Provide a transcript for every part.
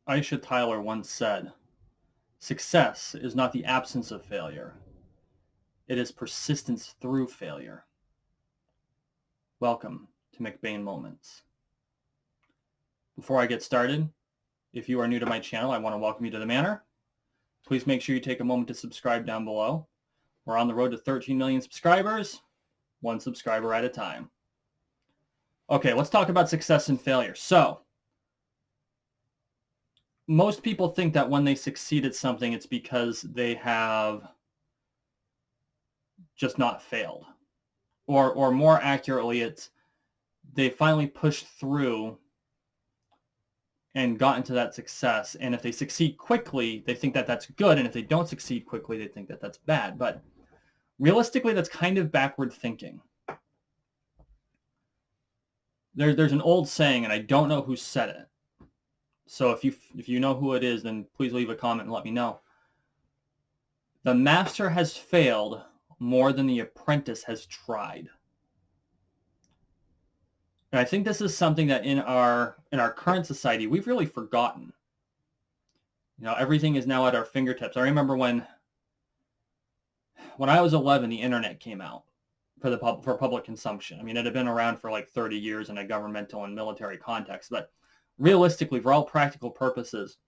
Aisha Tyler once said, "Success is not the absence of failure. It is persistence through failure." Welcome to McBain Moments. Before I get started, if you are new to my channel, I want to welcome you to the Manor. Please make sure you take a moment to subscribe down below. We're on the road to 13 million subscribers, one subscriber at a time. Okay, let's talk about success and failure. So, most people think that when they succeed at something, it's because they have just not failed. Or more accurately, it's they finally pushed through and got into that success. And if they succeed quickly, they think that that's good. And if they don't succeed quickly, they think that that's bad. But realistically, that's kind of backward thinking. There's an old saying, and I don't know who said it. So if you know who it is, then please leave a comment and let me know. The master has failed more than the apprentice has tried. And I think this is something that in our current society, we've really forgotten. You know, everything is now at our fingertips. I remember when I was 11, the internet came out for public consumption. I mean, it had been around for like 30 years in a governmental and military context, but realistically, for all practical purposes,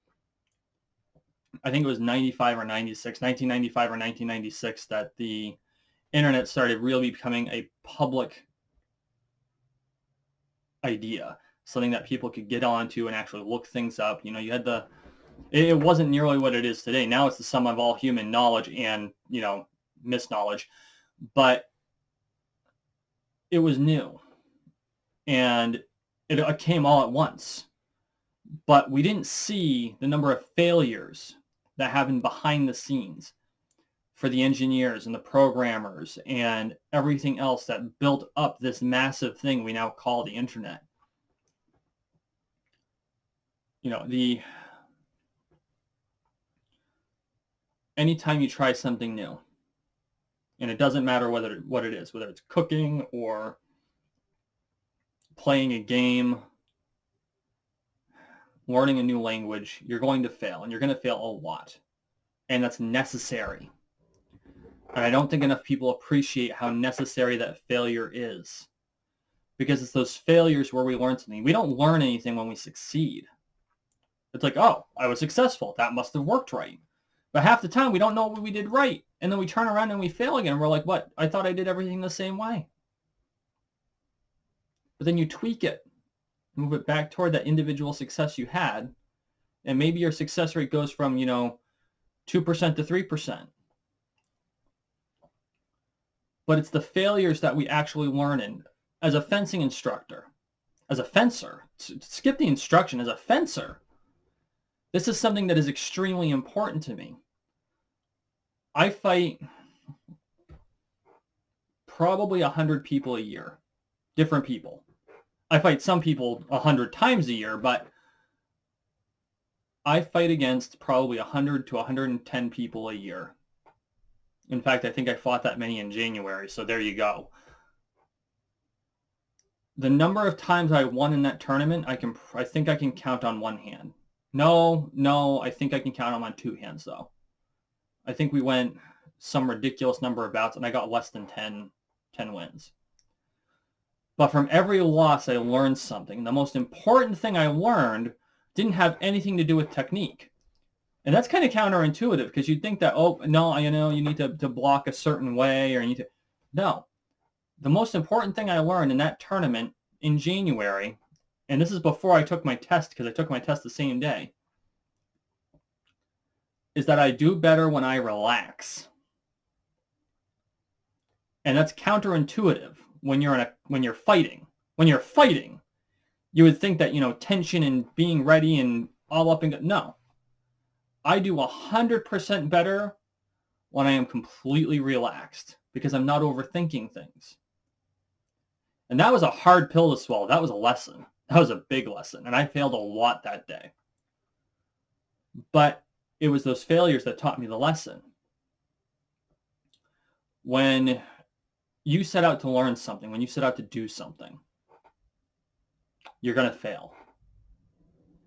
I think it was 1995 or 1996 that the internet started really becoming a public idea, something that people could get onto and actually look things up. You know, you had it wasn't nearly what it is today. Now it's the sum of all human knowledge and, you know, misknowledge, but it was new and it came all at once. But we didn't see the number of failures that happened behind the scenes for the engineers and the programmers and everything else that built up this massive thing we now call the internet. You know, anytime you try something new, and it doesn't matter what it is, whether it's cooking or playing a game, learning a new language, you're going to fail, and you're going to fail a lot. And that's necessary. And I don't think enough people appreciate how necessary that failure is. Because it's those failures where we learn something. We don't learn anything when we succeed. It's like, oh, I was successful. That must have worked right. But half the time, we don't know what we did right. And then we turn around and we fail again. And we're like, what? I thought I did everything the same way. But then you tweak it. Move it back toward that individual success you had. And maybe your success rate goes from, 2% to 3%. But it's the failures that we actually learn in. As a fencing instructor, as a fencer, skip the instruction, as a fencer, this is something that is extremely important to me. I fight probably 100 people a year, different people. I fight some people 100 times a year, but I fight against probably 100 to 110 people a year. In fact, I think I fought that many in January, so there you go. The number of times I won in that tournament, I think I can count on one hand. No, I think I can count them on two hands, though. I think we went some ridiculous number of bouts, and I got less than 10 wins. But from every loss, I learned something. The most important thing I learned didn't have anything to do with technique. And that's kind of counterintuitive because you'd think that, oh, no, you need to block a certain way or you need to. No. The most important thing I learned in that tournament in January, and this is before I took my test because I took my test the same day, is that I do better when I relax. And that's counterintuitive when you're fighting. When you're fighting, you would think that, tension and being ready and all up and go. No. I do 100% better when I am completely relaxed because I'm not overthinking things. And that was a hard pill to swallow. That was a lesson. That was a big lesson. And I failed a lot that day. But it was those failures that taught me the lesson. When you set out to learn something, when you set out to do something, you're going to fail.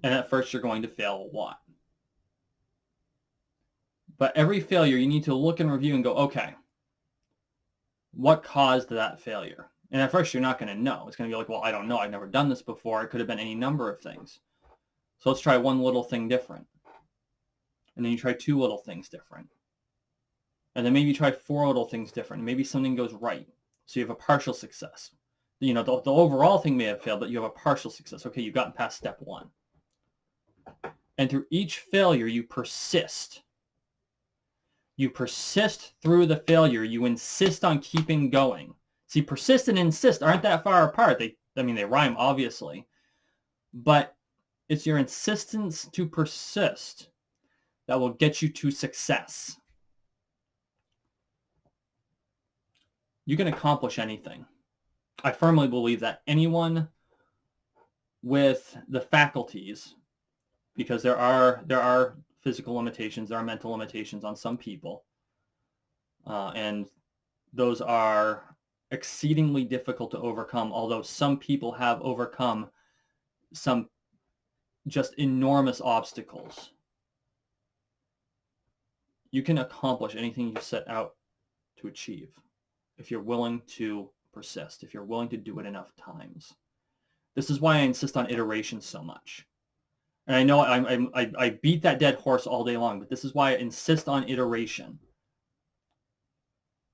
And at first you're going to fail a lot. But every failure, you need to look and review and go, okay, what caused that failure? And at first you're not going to know. It's going to be like, well, I don't know. I've never done this before. It could have been any number of things. So let's try one little thing different. And then you try two little things different. And then maybe you try four little things different. And maybe something goes right. So you have a partial success. You know, the overall thing may have failed, but you have a partial success. Okay, you've gotten past step one. And through each failure, you persist. You persist through the failure. You insist on keeping going. See, persist and insist aren't that far apart. They rhyme, obviously. But it's your insistence to persist that will get you to success. You can accomplish anything. I firmly believe that anyone with the faculties, because there are physical limitations, there are mental limitations on some people, and those are exceedingly difficult to overcome, although some people have overcome some just enormous obstacles. You can accomplish anything you set out to achieve if you're willing to persist, if you're willing to do it enough times. This is why I insist on iteration so much. And I know I beat that dead horse all day long, but this is why I insist on iteration.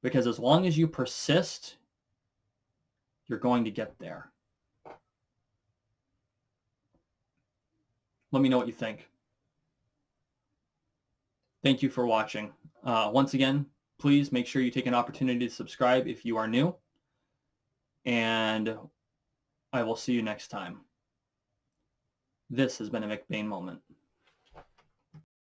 Because as long as you persist, you're going to get there. Let me know what you think. Thank you for watching. Once again, please make sure you take an opportunity to subscribe if you are new. And I will see you next time. This has been a McBain moment.